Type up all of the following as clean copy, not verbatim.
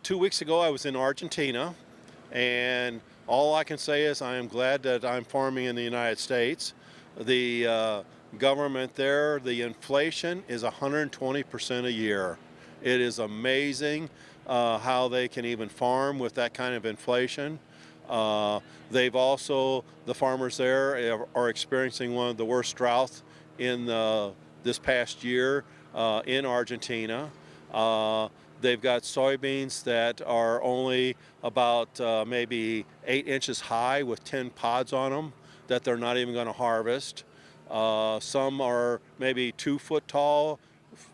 2 weeks ago, I was in Argentina, and all I can say is I am glad that I'm farming in the United States. The government there, the inflation is 120% a year. It is amazing how they can even farm with that kind of inflation. They've also, the farmers there are experiencing one of the worst droughts in this past year in Argentina. They've got soybeans that are only about maybe 8 inches high with 10 pods on them that they're not even going to harvest. Some are maybe 2 foot tall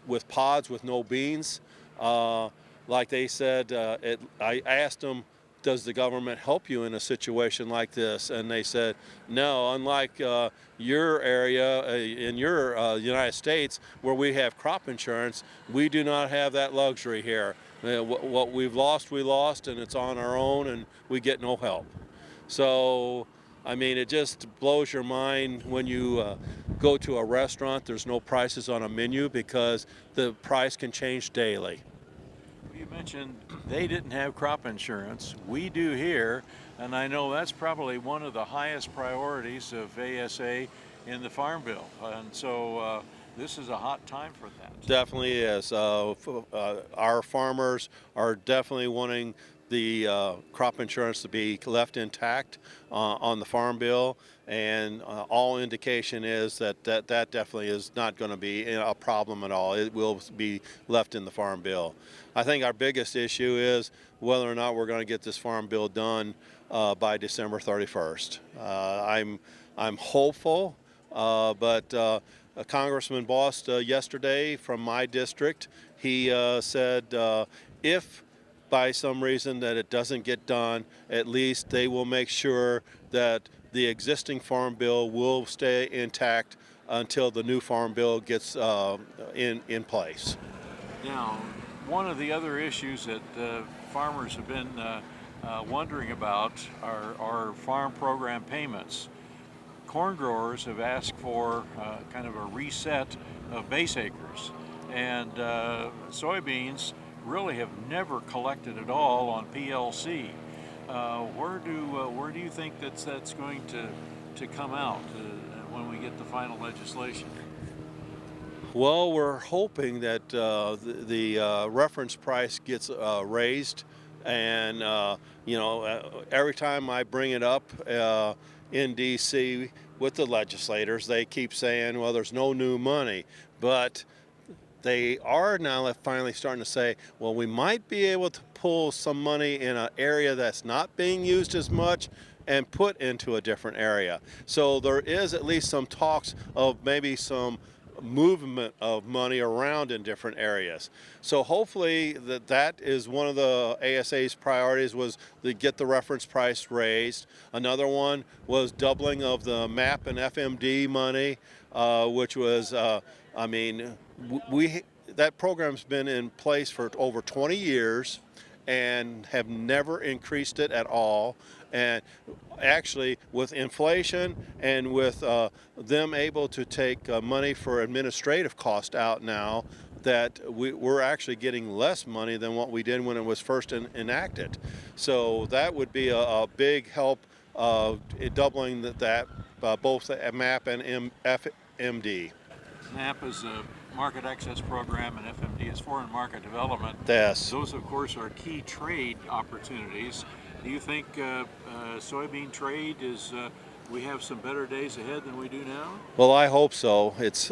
with pods with no beans. Like they said, I asked them, does the government help you in a situation like this? And they said, no, unlike your area in your United States where we have crop insurance, we do not have that luxury here. What we've lost, we lost, and it's on our own, and we get no help. So, I mean, it just blows your mind when you go to a restaurant, there's no prices on a menu because the price can change daily. You mentioned they didn't have crop insurance. We do here, and I know that's probably one of the highest priorities of ASA in the Farm Bill. And so this is a hot time for that. Definitely is. Our farmers are definitely wanting the crop insurance to be left intact on the Farm Bill, and all indication is that definitely is not going to be a problem at all. It will be left in the Farm Bill. I think our biggest issue is whether or not we're going to get this Farm Bill done by December 31st. I'm hopeful, but Congressman Bost yesterday from my district, he said if by some reason that it doesn't get done, at least they will make sure that the existing Farm Bill will stay intact until the new Farm Bill gets in place. Now, one of the other issues that farmers have been wondering about are farm program payments. Corn growers have asked for kind of a reset of base acres, and soybeans really have never collected at all on PLC. Where do you think that's going to come out when we get the final legislation? Well, we're hoping that the reference price gets raised, and every time I bring it up in D.C. with the legislators, they keep saying, well, there's no new money, but they are now finally starting to say, well, we might be able to pull some money in an area that's not being used as much and put into a different area. So there is at least some talks of maybe some movement of money around in different areas. So hopefully that is one of the ASA's priorities, was to get the reference price raised. Another one was doubling of the MAP and FMD money, which was, that program's been in place for over 20 years and have never increased it at all. And actually, with inflation and with them able to take money for administrative cost out now, that we're actually getting less money than what we did when it was first enacted. So that would be a big help doubling that both MAP and FMD. MAP is a market access program, and FMD is foreign market development. Yes. Those, of course, are key trade opportunities. Do you think soybean trade we have some better days ahead than we do now? Well, I hope so. It's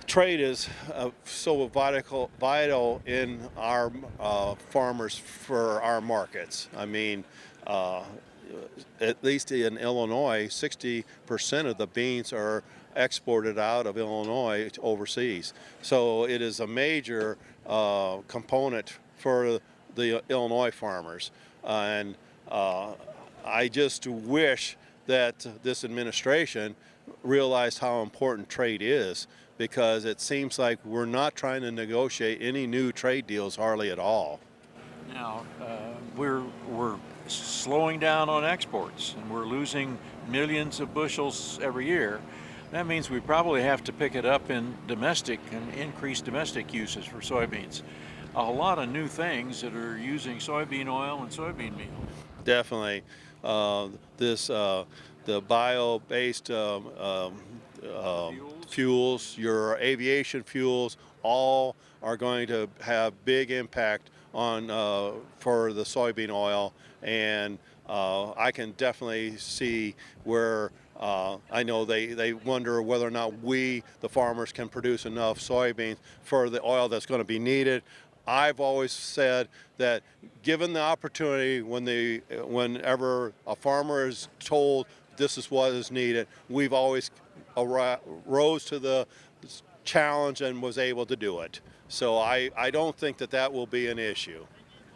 trade is so vital in our farmers for our markets. I mean, at least in Illinois, 60% of the beans are exported out of Illinois to overseas. So it is a major component for the Illinois farmers. And I just wish that this administration realized how important trade is, because it seems like we're not trying to negotiate any new trade deals hardly at all. Now, we're slowing down on exports, and we're losing millions of bushels every year. That means we probably have to pick it up in domestic and increase domestic uses for soybeans. a lot of new things that are using soybean oil and soybean meal. Definitely. This the bio-based Fuels. fuels, your aviation fuels, all are going to have big impact on for the soybean oil, and I can definitely see where I know they wonder whether or not we, the farmers, can produce enough soybeans for the oil that's going to be needed. I've always said that given the opportunity, whenever a farmer is told this is what is needed, we've always rose to the challenge and was able to do it. So I don't think that will be an issue.